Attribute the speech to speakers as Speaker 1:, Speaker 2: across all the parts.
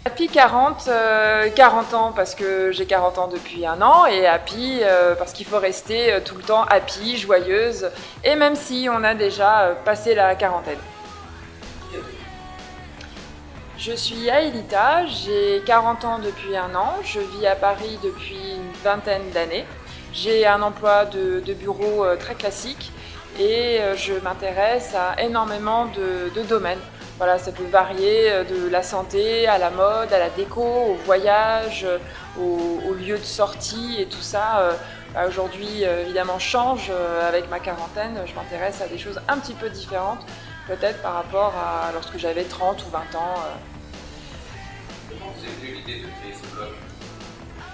Speaker 1: Happy 40, 40 ans parce que j'ai 40 ans depuis un an et happy parce qu'il faut rester tout le temps happy, joyeuse et même si on a déjà passé la quarantaine. Je suis Aelita, j'ai 40 ans depuis un an, je vis à Paris depuis une vingtaine d'années. J'ai un emploi de bureau très classique et je m'intéresse à énormément de domaines. Voilà, ça peut varier de la santé à la mode, à la déco, au voyage, aux lieux de sortie et tout ça. Aujourd'hui, évidemment, change avec ma quarantaine. Je m'intéresse à des choses un petit peu différentes, peut-être par rapport à lorsque j'avais 30 ou 20 ans.
Speaker 2: Comment vous avez eu l'idée de créer ce blog?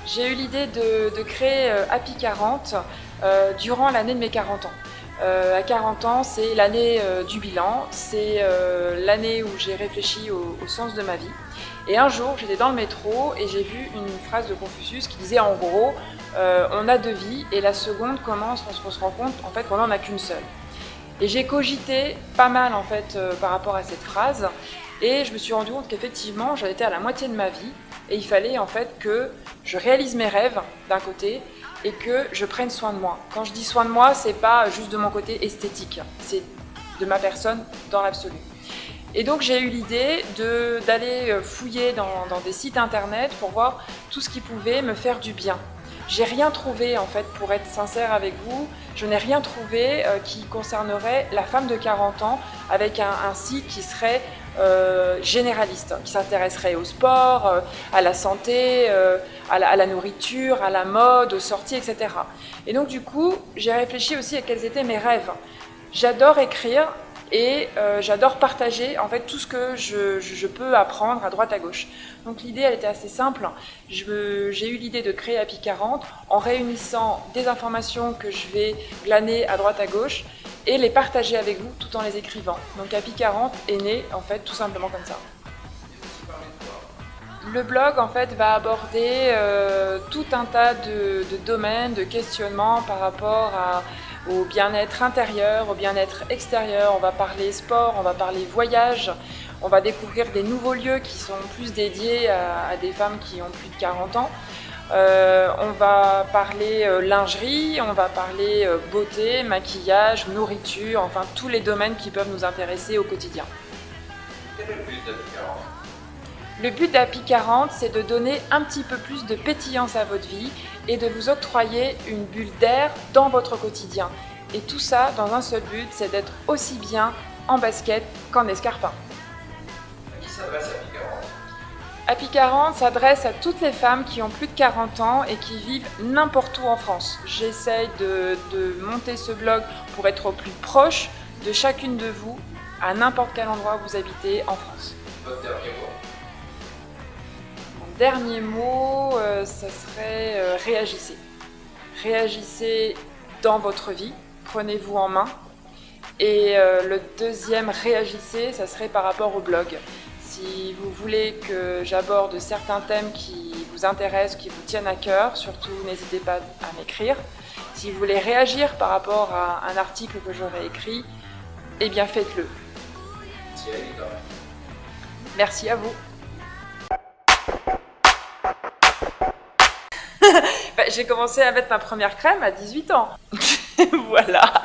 Speaker 1: J'ai eu l'idée de créer Happy 40 durant l'année de mes 40 ans. À 40 ans, c'est l'année du bilan, c'est l'année où j'ai réfléchi au sens de ma vie. Et un jour, j'étais dans le métro et j'ai vu une phrase de Confucius qui disait en gros on a deux vies et la seconde commence lorsqu'on se rend compte en fait qu'on n'en a qu'une seule. Et j'ai cogité pas mal en fait par rapport à cette phrase et je me suis rendu compte qu'effectivement j'en étais à la moitié de ma vie et il fallait en fait que je réalise mes rêves d'un côté et que je prenne soin de moi. Quand je dis soin de moi, c'est pas juste de mon côté esthétique, c'est de ma personne dans l'absolu. Et donc j'ai eu l'idée d'aller fouiller dans des sites internet pour voir tout ce qui pouvait me faire du bien. J'ai rien trouvé en fait, pour être sincère avec vous, je n'ai rien trouvé qui concernerait la femme de 40 ans avec un site qui serait généraliste, qui s'intéresserait au sport, à la santé, à la nourriture, à la mode, aux sorties, etc. Et donc du coup, j'ai réfléchi aussi à quels étaient mes rêves. J'adore écrire et j'adore partager en fait tout ce que je peux apprendre à droite à gauche. Donc l'idée elle était assez simple, j'ai eu l'idée de créer Happy 40 en réunissant des informations que je vais glaner à droite à gauche et les partager avec vous tout en les écrivant. Donc Happy 40 est né en fait tout simplement comme ça. Le blog en fait va aborder tout un tas de domaines, de questionnements par rapport au bien-être intérieur, au bien-être extérieur. On va parler sport, on va parler voyage, on va découvrir des nouveaux lieux qui sont plus dédiés à des femmes qui ont plus de 40 ans. On va parler lingerie, on va parler beauté, maquillage, nourriture, enfin tous les domaines qui peuvent nous intéresser au quotidien.
Speaker 2: Quel est le but d'Happy 40?
Speaker 1: Le but d'Happy 40, c'est de donner un petit peu plus de pétillance à votre vie et de vous octroyer une bulle d'air dans votre quotidien. Et tout ça dans un seul but, c'est d'être aussi bien en basket qu'en escarpin.
Speaker 2: À qui s'adresse Happy 40?
Speaker 1: Happy 40 s'adresse à toutes les femmes qui ont plus de 40 ans et qui vivent n'importe où en France. J'essaye de monter ce blog pour être au plus proche de chacune de vous, à n'importe quel endroit où vous habitez en France.
Speaker 2: Votre dernier mot?
Speaker 1: Mon dernier mot, ça serait réagissez. Réagissez dans votre vie, prenez-vous en main. Et le deuxième réagissez, ça serait par rapport au blog. Si vous voulez que j'aborde certains thèmes qui vous intéressent, qui vous tiennent à cœur, surtout n'hésitez pas à m'écrire. Si vous voulez réagir par rapport à un article que j'aurais écrit, eh bien faites-le.
Speaker 2: Merci Aelita.
Speaker 1: Merci à vous. J'ai commencé à mettre ma première crème à 18 ans. Voilà.